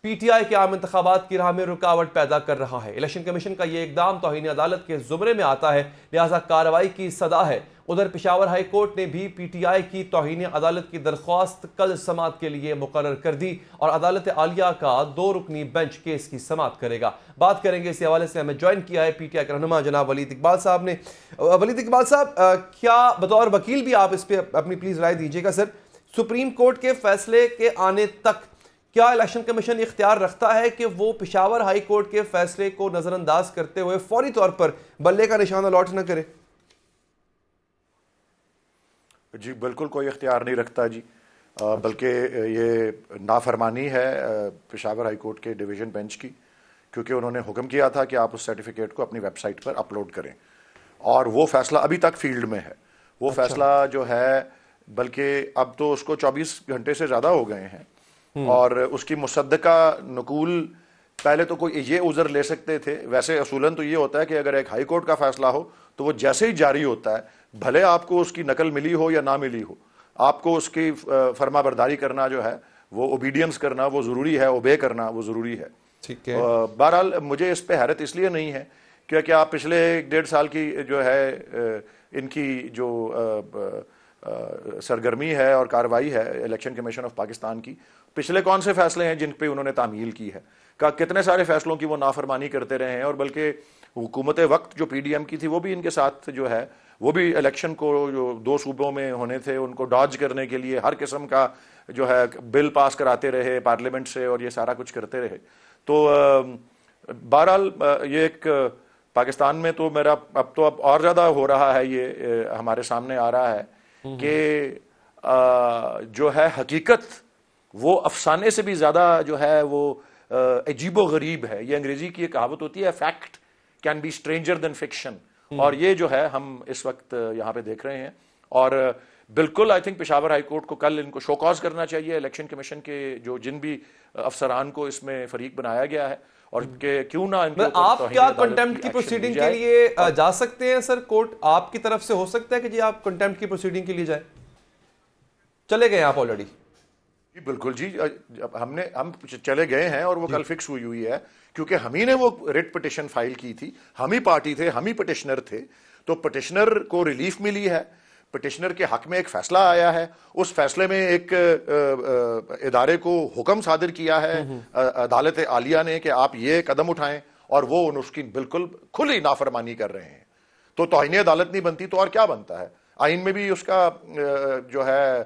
P T I کے عام انتخابات کی راہ میں رکاوٹ پیدا کر رہا ہے۔ الیکشن کمیشن کا یہ اقدام توہین عدالت کے زمرے میں آتا ہے، لہٰذا کارروائی کی صدا ہے۔ ادھر پشاور ہائی کورٹ نے بھی پی ٹی آئی کی توہین عدالت کی درخواست کل سماعت کے لیے مقرر کر دی اور عدالت عالیہ کا 2 رکنی بینچ کیس کی سماعت کرے گا۔ بات کریں گے اس حوالے سے، ہمیں جوائن کیا ہے پی ٹی آئی کے رہنما جناب ولید اقبال صاحب نے۔ ولید اقبال صاحب، کیا بطور وکیل بھی آپ اس پہ اپنی پلیز رائے دیجیے گا سر، سپریم کورٹ کے فیصلے کے آنے تک کیا الیکشن کمیشن اختیار رکھتا ہے کہ وہ پشاور ہائی کورٹ کے فیصلے کو نظر انداز کرتے ہوئے فوری طور پر بلے کا نشان الاٹ نہ کرے؟ جی بالکل کوئی اختیار نہیں رکھتا جی، بلکہ یہ نافرمانی ہے پشاور ہائی کورٹ کے ڈویژن بینچ کی، کیونکہ انہوں نے حکم کیا تھا کہ آپ اس سرٹیفکیٹ کو اپنی ویب سائٹ پر اپلوڈ کریں، اور وہ فیصلہ ابھی تک فیلڈ میں ہے۔ وہ فیصلہ جو ہے، بلکہ اب تو اس کو 24 گھنٹے سے زیادہ ہو گئے ہیں، اور اس کی مصدقہ نقول پہلے تو کوئی یہ عذر لے سکتے تھے، ویسے اصولاً تو یہ ہوتا ہے کہ اگر ایک ہائی کورٹ کا فیصلہ ہو تو وہ جیسے ہی جاری ہوتا ہے، بھلے آپ کو اس کی نقل ملی ہو یا نہ ملی ہو، آپ کو اس کی فرما برداری کرنا جو ہے، وہ اوبیڈینس کرنا وہ ضروری ہے، اوبے کرنا وہ ضروری ہے۔ ٹھیک ہے۔ بہرحال مجھے اس پہ حیرت اس لیے نہیں ہے کیونکہ آپ پچھلے 1.5 سال کی جو ہے ان کی جو سرگرمی ہے اور کارروائی ہے الیکشن کمیشن آف پاکستان کی، پچھلے کون سے فیصلے ہیں جن پہ انہوں نے تعمیل کی ہے، کتنے سارے فیصلوں کی وہ نافرمانی کرتے رہے ہیں، اور بلکہ حکومت وقت جو پی ڈی ایم کی تھی وہ بھی ان کے ساتھ جو ہے، وہ بھی الیکشن کو جو 2 صوبوں میں ہونے تھے ان کو ڈاج کرنے کے لیے ہر قسم کا جو ہے بل پاس کراتے رہے پارلیمنٹ سے، اور یہ سارا کچھ کرتے رہے۔ تو بہرحال یہ ایک پاکستان میں تو میرا اب اور زیادہ ہو رہا ہے، یہ ہمارے سامنے آ رہا ہے کہ جو ہے حقیقت وہ افسانے سے بھی زیادہ جو ہے وہ عجیب و غریب ہے۔ یہ انگریزی کی ایک کہاوت ہوتی ہے، fact can be stranger than fiction, اور یہ جو ہے ہم اس وقت یہاں پہ دیکھ رہے ہیں۔ اور بالکل I think Peshawar high court کو کل ان کو شو کاز کرنا چاہیے، الیکشن کمیشن کے جو جن بھی افسران کو اس میں فریق بنایا گیا ہے، اور کہ کیوں نہ ان کو آپ کیا کنٹیمپٹ کی پروسیڈنگ کے لیے جا سکتے ہیں سر؟ کورٹ آپ کی طرف سے ہو سکتا ہے کہ جی آپ کنٹیمپٹ کی پروسیڈنگ کے لیے جائیں؟ چلے گئے آپ آلریڈی؟ جی بالکل جی، ہم چلے گئے ہیں اور وہ کل فکس ہوئی ہے، کیونکہ ہم ہی نے وہ ریٹ پٹیشن فائل کی تھی، ہم ہی پارٹی تھے، ہم ہی پٹیشنر تھے، تو پٹیشنر کو ریلیف ملی ہے، پٹیشنر کے حق میں ایک فیصلہ آیا ہے، اس فیصلے میں ایک ادارے کو حکم صادر کیا ہے عدالت عالیہ نے کہ آپ یہ قدم اٹھائیں، اور وہ اس کی بالکل کھلی نافرمانی کر رہے ہیں۔ تو توہین عدالت نہیں بنتی تو اور کیا بنتا ہے؟ آئین میں بھی اس کا جو ہے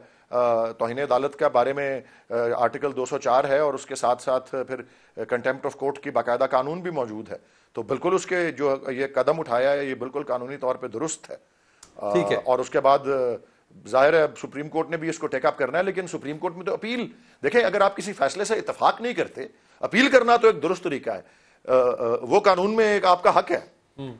توہین عدالت کے بارے میں آرٹیکل 204 ہے، اور اس کے ساتھ ساتھ پھر کنٹیمپٹ آف کورٹ کی باقاعدہ قانون بھی موجود ہے، تو بالکل اس کے جو یہ قدم اٹھایا ہے یہ بالکل قانونی طور پہ درست ہے۔ اور اس کے بعد ظاہر ہے سپریم کورٹ نے بھی اس کو ٹیک اپ کرنا ہے، لیکن سپریم کورٹ میں تو اپیل، دیکھیں اگر آپ کسی فیصلے سے اتفاق نہیں کرتے، اپیل کرنا تو ایک درست طریقہ ہے، وہ قانون میں ایک آپ کا حق ہے،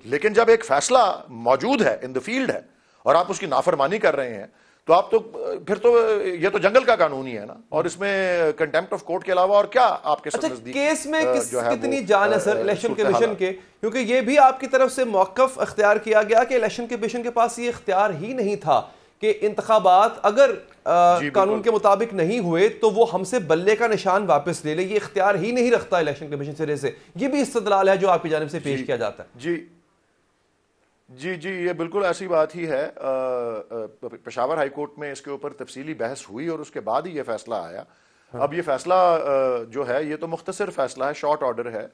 لیکن جب ایک فیصلہ موجود ہے ان دا فیلڈ ہے اور آپ اس کی نافرمانی کر رہے ہیں، تو آپ تو پھر تو یہ تو جنگل کا قانون ہی ہے نا، اور اس میں کنٹیمپٹ آف کورٹ کے علاوہ اور کیا آپ کے ساتھ نزدیک کیس میں کتنی جان ہے سر الیکشن کمیشن کے؟ کیونکہ یہ بھی آپ کی طرف سے موقف اختیار کیا گیا کہ الیکشن کمیشن کے پاس یہ اختیار ہی نہیں تھا کہ انتخابات اگر قانون کے مطابق نہیں ہوئے تو وہ ہم سے بلے کا نشان واپس لے لے، یہ اختیار ہی نہیں رکھتا الیکشن کمیشن سرے سے، یہ بھی استدلال ہے جو آپ کی جانب سے پیش کیا جاتا ہے۔ جی یہ بالکل ایسی بات ہی ہے، پشاور ہائی کورٹ میں اس کے اوپر تفصیلی بحث ہوئی اور اس کے بعد ہی یہ فیصلہ آیا۔ اب یہ فیصلہ جو ہے یہ تو مختصر فیصلہ ہے، شارٹ آرڈر ہے،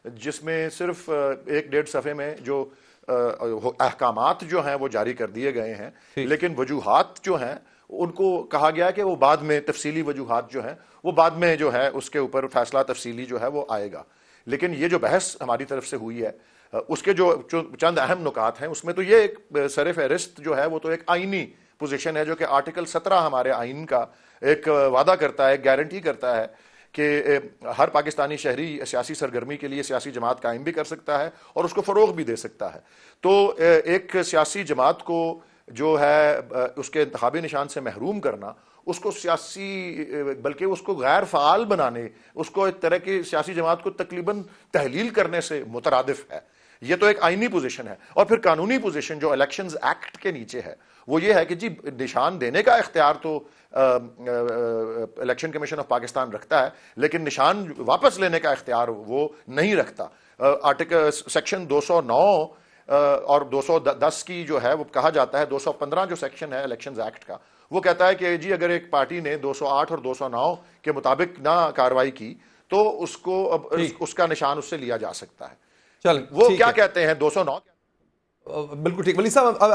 جس میں صرف 1.5 صفحے میں جو احکامات جو ہیں وہ جاری کر دیے گئے ہیں، لیکن وجوہات جو ہیں ان کو کہا گیا کہ وہ بعد میں تفصیلی وجوہات جو ہیں وہ بعد میں جو ہے اس کے اوپر فیصلہ تفصیلی جو ہے وہ آئے گا۔ لیکن یہ جو بحث ہماری طرف سے ہوئی ہے اس کے جو چند اہم نکات ہیں، اس میں تو یہ ایک سر فہرست جو ہے وہ تو ایک آئینی پوزیشن ہے، جو کہ آرٹیکل 17 ہمارے آئین کا ایک وعدہ کرتا ہے، گارنٹی کرتا ہے کہ ہر پاکستانی شہری سیاسی سرگرمی کے لیے سیاسی جماعت قائم بھی کر سکتا ہے اور اس کو فروغ بھی دے سکتا ہے۔ تو ایک سیاسی جماعت کو جو ہے اس کے انتخابی نشان سے محروم کرنا، اس کو سیاسی بلکہ اس کو غیر فعال بنانے، اس کو ایک طرح کی سیاسی جماعت کو تقریباً تحلیل کرنے سے مترادف ہے۔ یہ تو ایک آئینی پوزیشن ہے. اور پھر قانونی پوزیشن جو الیکشنز ایکٹ کے نیچے ہے وہ یہ ہے کہ جی نشان دینے کا اختیار تو الیکشن کمیشن آف پاکستان رکھتا ہے, لیکن نشان واپس لینے کا اختیار وہ نہیں رکھتا. آرٹیکل سیکشن 209 اور 210 کی جو ہے وہ کہا جاتا ہے, 215 جو سیکشن ہے الیکشنز ایکٹ کا وہ کہتا ہے کہ جی اگر ایک پارٹی نے 208 اور 209 کے مطابق نہ کارروائی کی تو اس کو اب اس کا نشان اس سے لیا جا سکتا ہے. چل وہ کیا کہتے ہیں 209. بالکل ٹھیک. ولی صاحب